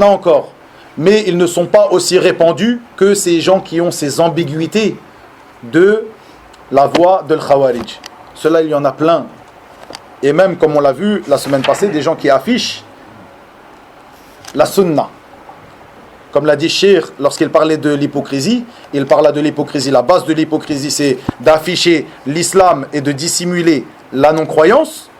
encore, mais ils ne sont pas aussi répandus que ces gens qui ont ces ambiguïtés de la voie de al-Khawarij. Cela, il y en a plein. Et même, comme on l'a vu la semaine passée, des gens qui affichent la sunna. Comme l'a dit Cheikh lorsqu'il parlait de l'hypocrisie, il parla de l'hypocrisie. La base de l'hypocrisie, c'est d'afficher l'islam et de dissimuler la non-croyance.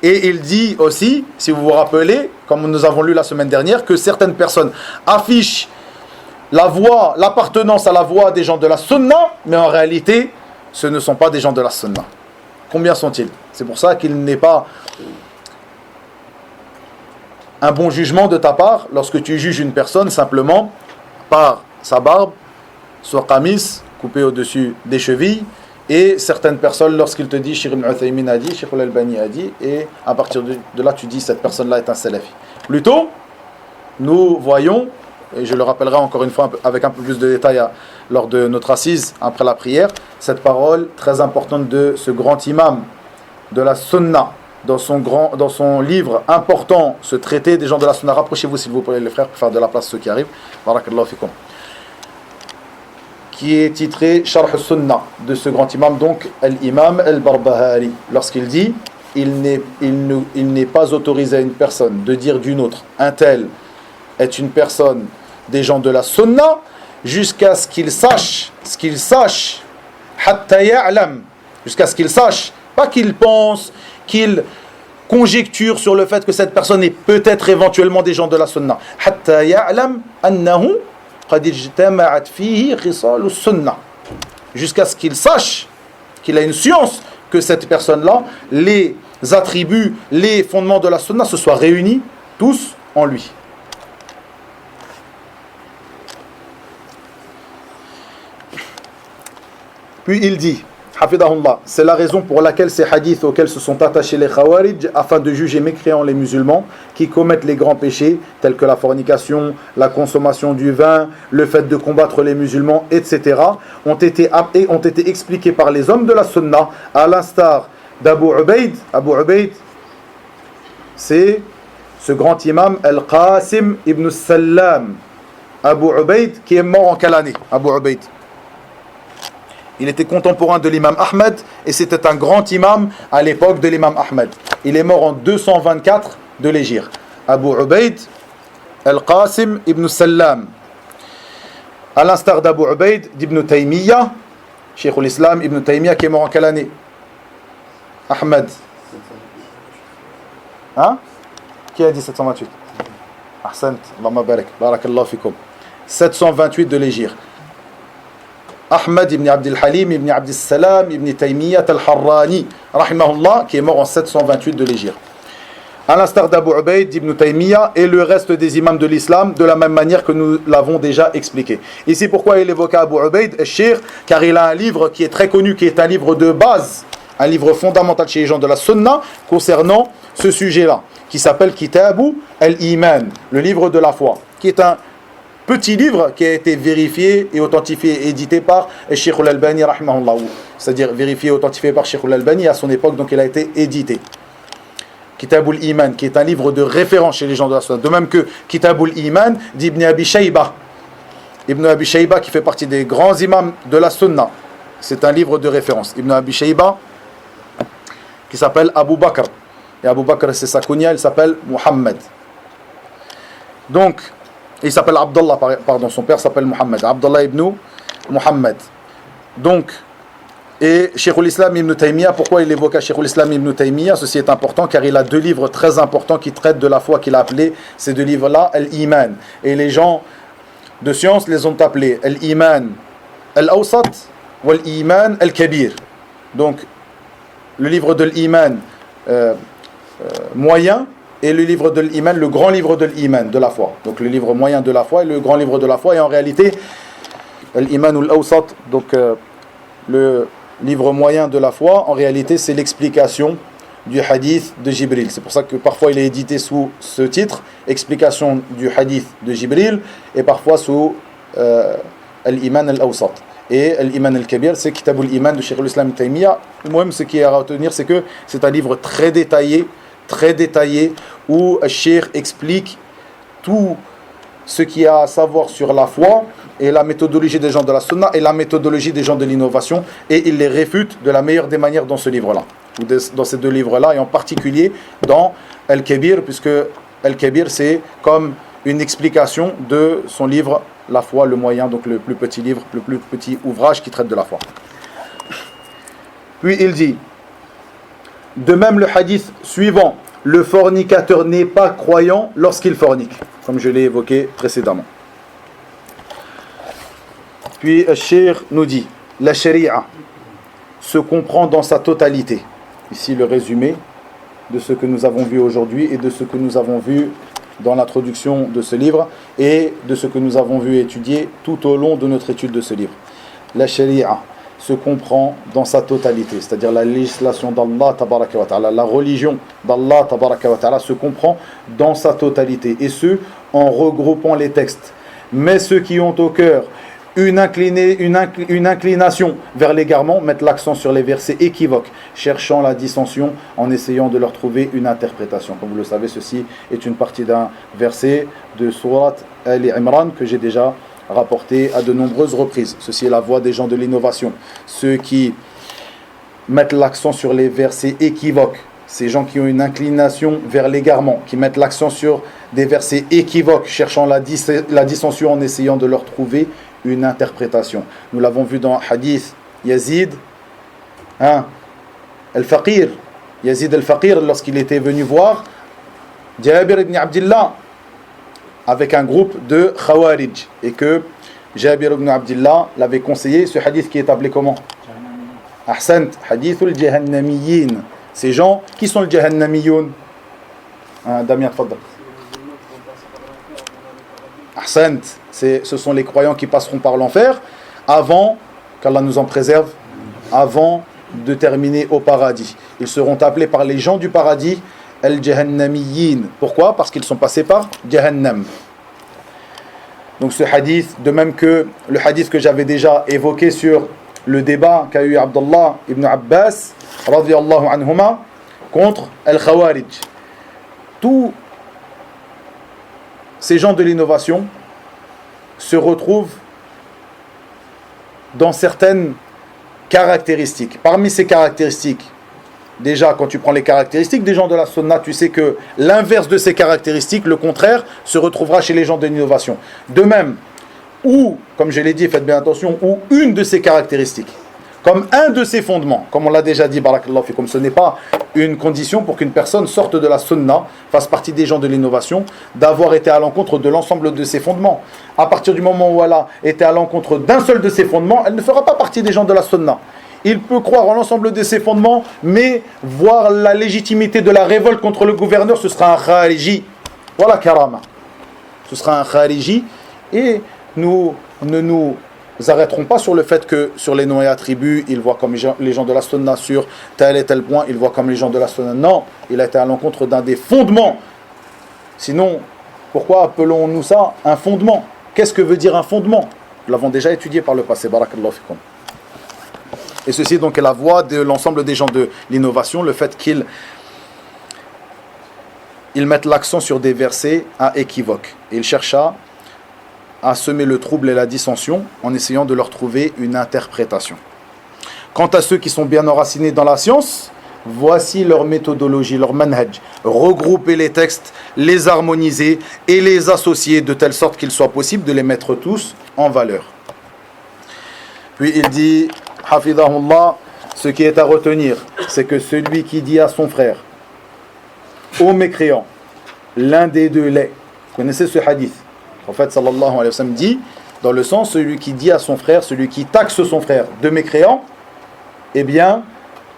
Et il dit aussi, si vous vous rappelez, comme nous avons lu la semaine dernière, que certaines personnes affichent la voie, l'appartenance à la voie des gens de la sunna, mais en réalité, ce ne sont pas des gens de la sunna. Combien sont-ils? C'est pour ça qu'il n'est pas un bon jugement de ta part lorsque tu juges une personne simplement par sa barbe, son qamis coupé au-dessus des chevilles, et certaines personnes lorsqu'il te dit Cheikh Ibn Uthaymin a dit, Cheikh Al-Albani a dit, et à partir de là tu dis cette personne-là est un salafi. Plutôt, nous voyons, et je le rappellerai encore une fois avec un peu plus de détails lors de notre assise après la prière, cette parole très importante de ce grand imam de la sunna, dans son livre important, ce traité des gens de la sunna. Rapprochez-vous s'il vous plaît les frères pour faire de la place ceux qui arrivent. Barakallahu fikum. Qui est titré Sharh Sunna de ce grand imam, donc l'imam al-Barbahari. Lorsqu'il dit il n'est pas autorisé à une personne de dire d'une autre un tel est une personne des gens de la sunna jusqu'à ce qu'il sache hatta ya'lam, jusqu'à ce qu'il sache, pas qu'il pense, qu'il conjecture sur le fait que cette personne est peut-être éventuellement des gens de la sunna. Hatta ya'lam annahu qad ijtama'at fihi khisal as-sunnah. Jusqu'à ce qu'il sache, qu'il a une science que cette personne-là, les attributs, les fondements de la sunna se soient réunis tous en lui. Puis il dit, Hafidahullah, c'est la raison pour laquelle ces hadiths auxquels se sont attachés les Khawarij, afin de juger mécréants les musulmans qui commettent les grands péchés, tels que la fornication, la consommation du vin, le fait de combattre les musulmans, etc., ont été expliqués par les hommes de la sunna, à l'instar d'Abu Ubayd. Abu Ubayd, c'est ce grand imam Al-Qasim ibn Sallam. Abu Ubayd, qui est mort en quelle année? Abu Ubayd, il était contemporain de l'imam Ahmed et c'était un grand imam à l'époque de l'imam Ahmed. Il est mort en 224 de l'Hégire. Abu Ubayd Al-Qasim ibn Sallam. À l'instar d'Abu Ubayd d'Ibn Taymiyyah, Cheikh l'Islam Ibn Taymiyyah, qui est mort en quelle année? Ahmed. Hein? Qui a dit 728? Ahsant, Allahumma barak, barakallahu fikum. 728 de l'Hégire. Ahmed ibn Abdel Halim ibn Abdel Salam ibn Taymiyyah al-Harrani, rahimahullah, qui est mort en 728 de l'Hégire. À l'instar d'Abu Ubayd ibn Taymiyyah et le reste des imams de l'islam, de la même manière que nous l'avons déjà expliqué. Ici, pourquoi il évoqua Abu Ubayd al-Cheikh? Car il a un livre qui est très connu, qui est un livre de base, un livre fondamental chez les gens de la sunna concernant ce sujet-là, qui s'appelle Kitabu al-Iman, le livre de la foi, qui est un petit livre qui a été vérifié et authentifié et édité par Cheikh Al-Albani, rahimahullah, c'est-à-dire vérifié et authentifié par Cheikh Al-Albani à son époque, donc il a été édité. Kitabul Iman, qui est un livre de référence chez les gens de la sunna, de même que Kitabul Iman d'Ibn Abi Shayba. Ibn Abi Shayba, qui fait partie des grands imams de la sunna, c'est un livre de référence. Ibn Abi Shayba, qui s'appelle Abu Bakr, et Abu Bakr c'est sa kunya, il s'appelle Muhammad. Donc il s'appelle Abdullah, pardon, son père s'appelle Muhammad, Abdullah ibn Muhammad. Donc, et Cheikh l'Islam ibn Taymiyyah, pourquoi il évoque Cheikh l'Islam ibn Taymiyyah? Ceci est important car il a deux livres très importants qui traitent de la foi, qu'il a appelé ces deux livres-là Al-Iman. Et les gens de science les ont appelés Al-Iman Al-Awsat ou Al-Iman Al-Kabir. Donc, le livre de l'Iman moyen, et le livre de l'Iman, le grand livre de l'Iman, de la foi. Donc le livre moyen de la foi et le grand livre de la foi. Et en réalité, l'Iman ou l'Awsat, donc le livre moyen de la foi, en réalité c'est l'explication du hadith de Jibril. C'est pour ça que parfois il est édité sous ce titre, explication du hadith de Jibril, et parfois sous Al-Iman al-Awsat. Et Al-Iman al-Kabir, c'est Kitab al-Iman de Cheikh al-Islam Ibn Taymiyyah. Moi-même, ce qui est à retenir, c'est que c'est un livre très détaillé, où Cheikh explique tout ce qu'il y a à savoir sur la foi et la méthodologie des gens de la sunna et la méthodologie des gens de l'innovation, et il les réfute de la meilleure des manières dans ce livre-là, ou dans ces deux livres-là, et en particulier dans Al-Kabir, puisque Al-Kabir c'est comme une explication de son livre La foi, le moyen, donc le plus petit livre, le plus petit ouvrage qui traite de la foi. Puis il dit, de même le hadith suivant, le fornicateur n'est pas croyant lorsqu'il fornique, comme je l'ai évoqué précédemment. Puis Cheikh nous dit, la sharia se comprend dans sa totalité. Ici le résumé de ce que nous avons vu aujourd'hui et de ce que nous avons vu dans l'introduction de ce livre et de ce que nous avons vu étudier tout au long de notre étude de ce livre. La sharia se comprend dans sa totalité, c'est-à-dire la législation d'Allah tabaraka wa ta'ala, la religion d'Allah tabaraka wa ta'ala se comprend dans sa totalité, et ce en regroupant les textes. Mais ceux qui ont au cœur une inclination vers l'égarement mettent l'accent sur les versets équivoques, cherchant la dissension en essayant de leur trouver une interprétation. Comme vous le savez, ceci est une partie d'un verset de Surat Al-Imran que j'ai déjà rapporté à de nombreuses reprises. Ceci est la voix des gens de l'innovation. Ceux qui mettent l'accent sur les versets équivoques, ces gens qui ont une inclination vers l'égarement, qui mettent l'accent sur des versets équivoques, cherchant la dissension en essayant de leur trouver une interprétation. Nous l'avons vu dans Hadith Yazid al-Faqir. Yazid al-Faqir, lorsqu'il était venu voir Jabir ibn Abdillah avec un groupe de Khawarij, et que Jabir ibn Abdillah l'avait conseillé, ce hadith qui est appelé comment? Ahsant, hadithul jahannamiyin. Ces gens, qui sont les jahannamiyoun? Damien, tfaddal. Ahsant, ce sont les croyants qui passeront par l'enfer avant, qu'Allah nous en préserve, avant de terminer au paradis. Ils seront appelés par les gens du paradis al-jahannamiyin. Pourquoi? Parce qu'ils sont passés par Jahannam. Donc ce hadith, de même que le hadith que j'avais déjà évoqué sur le débat qu'a eu Abdullah ibn Abbas radiyallahu anhuma contre al-Khawarij. Tous ces gens de l'innovation se retrouvent dans certaines caractéristiques. Parmi ces caractéristiques, déjà quand tu prends les caractéristiques des gens de la sunna, tu sais que l'inverse de ces caractéristiques, le contraire, se retrouvera chez les gens de l'innovation. De même, ou, comme je l'ai dit, faites bien attention, ou une de ces caractéristiques, comme un de ces fondements, comme on l'a déjà dit, barakallahu fikum, ce n'est pas une condition pour qu'une personne sorte de la sunna, fasse partie des gens de l'innovation, d'avoir été à l'encontre de l'ensemble de ses fondements. À partir du moment où elle a été à l'encontre d'un seul de ses fondements, elle ne fera pas partie des gens de la sunna. Il peut croire en l'ensemble de ses fondements, mais voir la légitimité de la révolte contre le gouverneur, ce sera un khariji. Voilà karama. Ce sera un khariji, et nous ne nous arrêteront pas sur le fait que sur les noms et attributs, il voit comme les gens de la sunna sur tel et tel point, il voit comme les gens de la sunna. Non, il a été à l'encontre d'un des fondements. Sinon, pourquoi appelons-nous ça un fondement? Qu'est-ce que veut dire un fondement? Nous l'avons déjà étudié par le passé. Barakallahu fikum. Et ceci donc est la voix de l'ensemble des gens de l'innovation, le fait qu'ils mettent l'accent sur des versets à équivoque. Et ils cherchent à semer le trouble et la dissension en essayant de leur trouver une interprétation. Quant à ceux qui sont bien enracinés dans la science, voici leur méthodologie, leur manhaj. Regrouper les textes, les harmoniser et les associer de telle sorte qu'il soit possible de les mettre tous en valeur. Puis il dit, hafidahullah, ce qui est à retenir, c'est que celui qui dit à son frère, ô mécréant, l'un des deux l'est. Vous connaissez ce hadith? En fait, sallallahu alayhi wa sallam dit, dans le sens, celui qui dit à son frère, celui qui taxe son frère de mécréant, eh bien,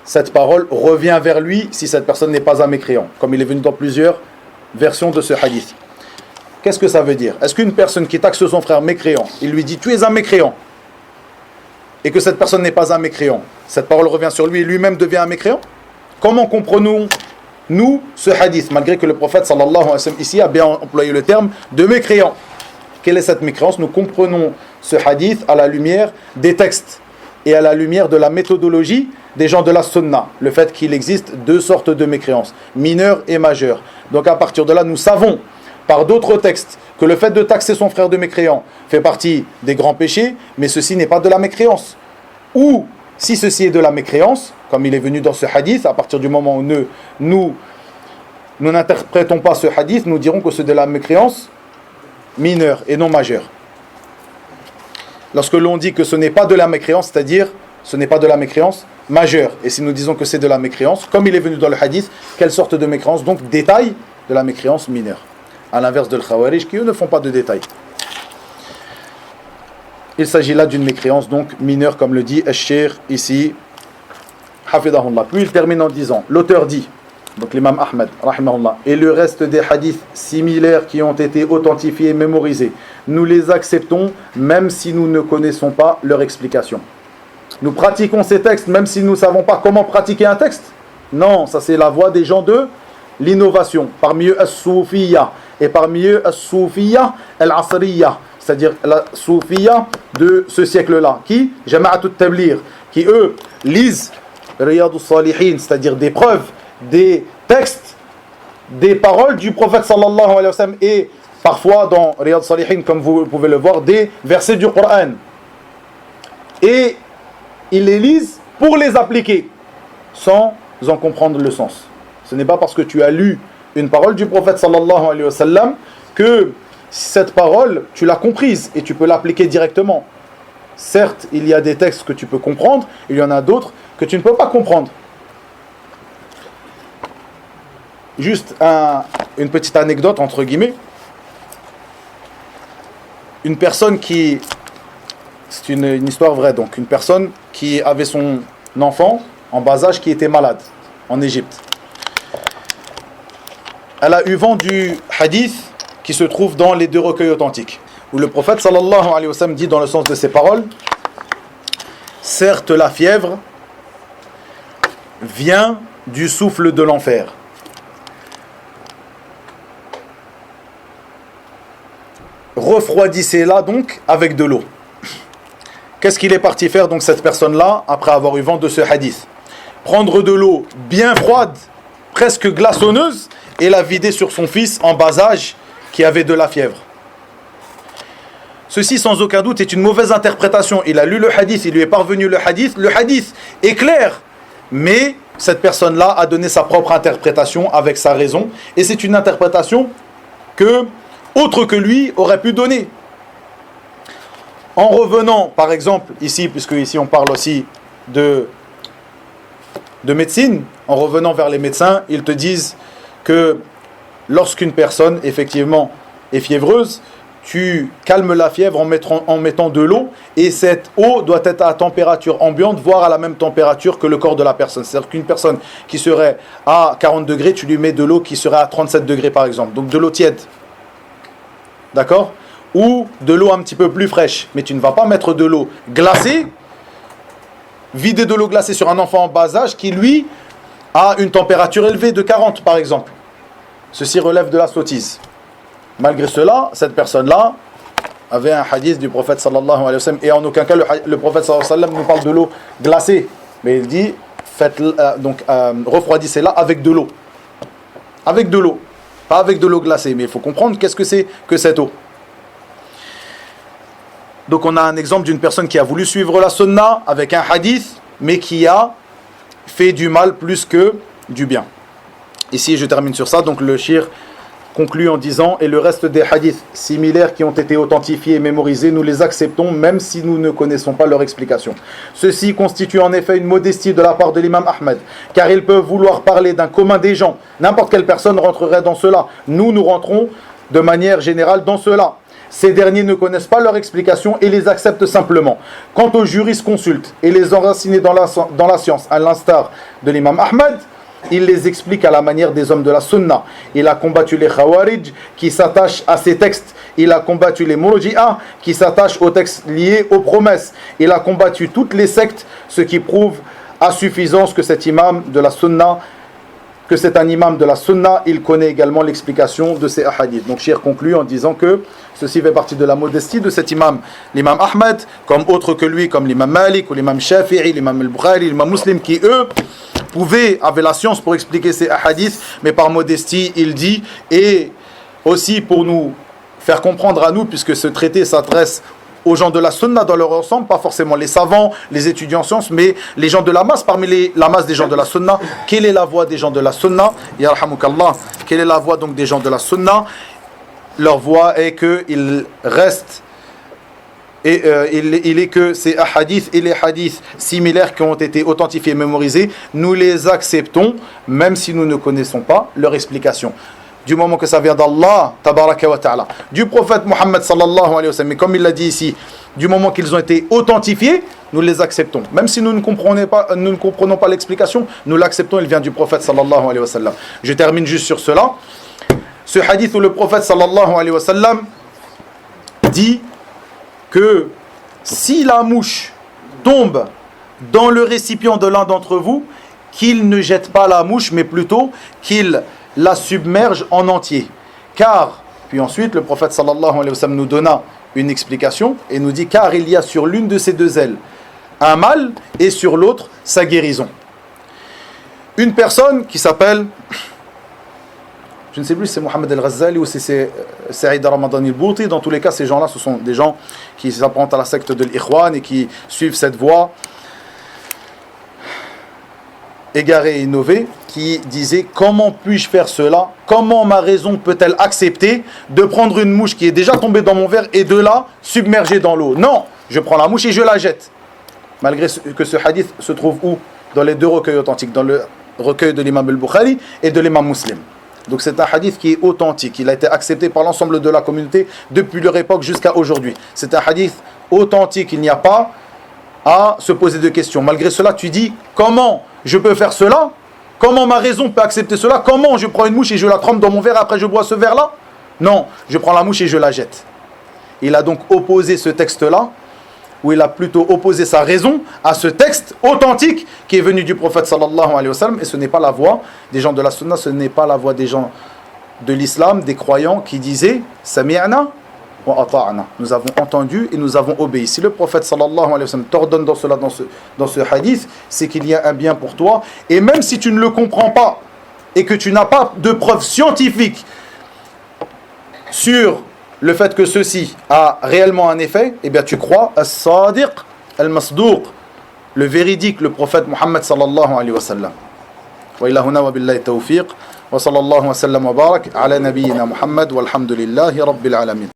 cette parole revient vers lui si cette personne n'est pas un mécréant, comme il est venu dans plusieurs versions de ce hadith. Qu'est-ce que ça veut dire? Est-ce qu'une personne qui taxe son frère mécréant, il lui dit, tu es un mécréant, et que cette personne n'est pas un mécréant, cette parole revient sur lui et lui-même devient un mécréant? comment comprenons-nous ce hadith, malgré que le prophète sallallahu alayhi wa sallam ici a bien employé le terme de mécréant. Quelle est cette mécréance? Nous comprenons ce hadith à la lumière des textes et à la lumière de la méthodologie des gens de la sunna, le fait qu'il existe deux sortes de mécréances, mineures et majeures. Donc à partir de là, nous savons par d'autres textes que le fait de taxer son frère de mécréant fait partie des grands péchés, mais ceci n'est pas de la mécréance. Ou si ceci est de la mécréance, comme il est venu dans ce hadith, à partir du moment où nous n'interprétons pas ce hadith, nous dirons que c'est de la mécréance mineure et non majeure. Lorsque l'on dit que ce n'est pas de la mécréance, c'est-à-dire ce n'est pas de la mécréance majeure. Et si nous disons que c'est de la mécréance, comme il est venu dans le hadith, quelle sorte de mécréance? Donc détail de la mécréance mineure. À l'inverse de l'Khawarij, qui eux ne font pas de détails. Il s'agit là d'une mécréance donc mineure, comme le dit Al-Sheikh ici, Hafidahullah. Puis il termine en disant, l'auteur dit, donc l'imam Ahmed, rahimahullah, et le reste des hadiths similaires qui ont été authentifiés et mémorisés, nous les acceptons même si nous ne connaissons pas leur explication. Nous pratiquons ces textes même si nous ne savons pas comment pratiquer un texte? Non, ça c'est la voie des gens de l'innovation. Parmi eux, as-Soufiyya, et parmi eux, as-Soufiyya al-Asriyya, c'est-à-dire la Soufiyya de ce siècle-là, qui, Jama'atut Tabligh, qui eux lisent Riyadus Salihin, c'est-à-dire des preuves, des textes, des paroles du prophète sallallahu alayhi wa sallam, et parfois dans Riyadus Salihin, comme vous pouvez le voir, des versets du Coran. Et ils les lisent pour les appliquer, sans en comprendre le sens. Ce n'est pas parce que tu as lu une parole du prophète sallallahu alayhi wa sallam que cette parole, tu l'as comprise et tu peux l'appliquer directement. Certes, il y a des textes que tu peux comprendre, il y en a d'autres que tu ne peux pas comprendre. Juste une petite anecdote, entre guillemets. Une personne qui... C'est une histoire vraie, donc. Une personne qui avait son enfant en bas âge qui était malade en Égypte. Elle a eu vent du hadith qui se trouve dans les deux recueils authentiques, où le prophète sallallahu alayhi wa sallam dit dans le sens de ses paroles, certes la fièvre vient du souffle de l'enfer. Refroidissez-la donc avec de l'eau. Qu'est-ce qu'il est parti faire donc cette personne-là après avoir eu vent de ce hadith? Prendre de l'eau bien froide, presque glaçonneuse, et la vider sur son fils en bas âge qui avait de la fièvre. Ceci sans aucun doute est une mauvaise interprétation. Il a lu le hadith, il lui est parvenu le hadith est clair, mais cette personne-là a donné sa propre interprétation avec sa raison, et c'est une interprétation que autre que lui aurait pu donner. En revenant par exemple ici, puisque ici on parle aussi de médecine, en revenant vers les médecins, ils te disent que lorsqu'une personne effectivement est fiévreuse, tu calmes la fièvre en mettant de l'eau, et cette eau doit être à température ambiante, voire à la même température que le corps de la personne. C'est-à-dire qu'une personne qui serait à 40 degrés, tu lui mets de l'eau qui serait à 37 degrés par exemple, donc de l'eau tiède. D'accord? Ou de l'eau un petit peu plus fraîche, mais tu ne vas pas mettre de l'eau glacée, vider de l'eau glacée sur un enfant en bas âge qui lui a une température élevée de 40 par exemple. Ceci relève de la sottise. Malgré cela, cette personne-là avait un hadith du prophète sallallahu alayhi wa sallam, et en aucun cas le prophète sallallahu alayhi wa sallam nous parle de l'eau glacée, mais il dit refroidissez-la avec de l'eau. Avec de l'eau, pas avec de l'eau glacée, mais il faut comprendre qu'est-ce que c'est que cette eau. Donc on a un exemple d'une personne qui a voulu suivre la sunna avec un hadith, mais qui a fait du mal plus que du bien. Ici je termine sur ça, donc le cheikh conclut en disant, et le reste des hadiths similaires qui ont été authentifiés et mémorisés, nous les acceptons même si nous ne connaissons pas leur explication. Ceci constitue en effet une modestie de la part de l'imam Ahmed, car ils peuvent vouloir parler d'un commun des gens. N'importe quelle personne rentrerait dans cela. Nous rentrons de manière générale dans cela. Ces derniers ne connaissent pas leur explication et les acceptent simplement. Quant aux jurisconsultes et les enracinés dans la science, à l'instar de l'imam Ahmed, il les explique à la manière des hommes de la sunna. Il a combattu les khawarij qui s'attachent à ces textes. Il a combattu les murji'a qui s'attachent aux textes liés aux promesses. Il a combattu toutes les sectes, ce qui prouve à suffisance que cet imam de la sunna, que c'est un imam de la sunna, il connaît également l'explication de ces hadiths. Donc Cheikh conclut en disant que ceci fait partie de la modestie de cet imam, l'imam Ahmed, comme autre que lui, comme l'imam Malik ou l'imam Shafi'i, l'imam al-Bukhari, l'imam Muslim, qui eux avaient la science pour expliquer ces hadiths, mais par modestie, il dit, et aussi pour nous faire comprendre à nous, puisque ce traité s'adresse aux gens de la sunna dans leur ensemble, pas forcément les savants, les étudiants en sciences, mais les gens de la masse, parmi la masse des gens de la sunna. Quelle est la voix des gens de la sunna? Yarhamukallah. Quelle est la voix donc des gens de la sunna? Leur voix est qu'ils restent, et il est que ces hadiths et les hadiths similaires qui ont été authentifiés et mémorisés, nous les acceptons, même si nous ne connaissons pas leur explication. Du moment que ça vient d'Allah, tabaraka wa ta'ala, du prophète Muhammad sallallahu alayhi wa sallam, mais comme il l'a dit ici, du moment qu'ils ont été authentifiés, nous les acceptons. Même si nous ne comprenons pas l'explication, nous l'acceptons, il vient du prophète sallallahu alayhi wa sallam. Je termine juste sur cela. Ce hadith où le prophète sallallahu alayhi wa sallam dit que si la mouche tombe dans le récipient de l'un d'entre vous, qu'il ne jette pas la mouche, mais plutôt qu'il la submerge en entier. Car, puis ensuite, le prophète sallallahu alayhi wa sallam nous donna une explication et nous dit, car il y a sur l'une de ces deux ailes un mal et sur l'autre sa guérison. Une personne qui s'appelle, je ne sais plus si c'est Mohamed El-Ghazali ou si c'est Saïd Ramadani al-Bouti, dans tous les cas, ces gens-là, ce sont des gens qui s'apparentent à la secte de l'Ikhwan et qui suivent cette voie égaré et innové, qui disait comment puis-je faire cela, comment ma raison peut-elle accepter de prendre une mouche qui est déjà tombée dans mon verre et de la submerger dans l'eau? Non, je prends la mouche et je la jette. Malgré que ce hadith se trouve où? Dans les deux recueils authentiques, dans le recueil de l'imam al-Bukhari et de l'imam Muslim. Donc c'est un hadith qui est authentique, il a été accepté par l'ensemble de la communauté depuis leur époque jusqu'à aujourd'hui. C'est un hadith authentique, il n'y a pas à se poser de questions. Malgré cela, tu dis, comment je peux faire cela? Comment ma raison peut accepter cela? Comment je prends une mouche et je la trempe dans mon verre et après je bois ce verre-là? Non, je prends la mouche et je la jette. Il a donc opposé ce texte-là, ou il a plutôt opposé sa raison à ce texte authentique qui est venu du prophète sallallahu alayhi wa sallam, et ce n'est pas la voix des gens de la sunna, ce n'est pas la voix des gens de l'islam, des croyants qui disaient « Sami'na » nous avons entendu et nous avons obéi. Si le prophète sallallahu alayhi wa sallam t'ordonne dans ce hadith, c'est qu'il y a un bien pour toi. Et même si tu ne le comprends pas et que tu n'as pas de preuves scientifiques sur le fait que ceci a réellement un effet, eh bien tu crois as-sadiq al-masduq, le véridique, le prophète Muhammad sallallahu alayhi wa sallam. Wa ila huna wa billahi tawfiq wa sallallahu wa sallam wa barak ala nabiyyina Muhammad walhamdulillahi rabbil alamin.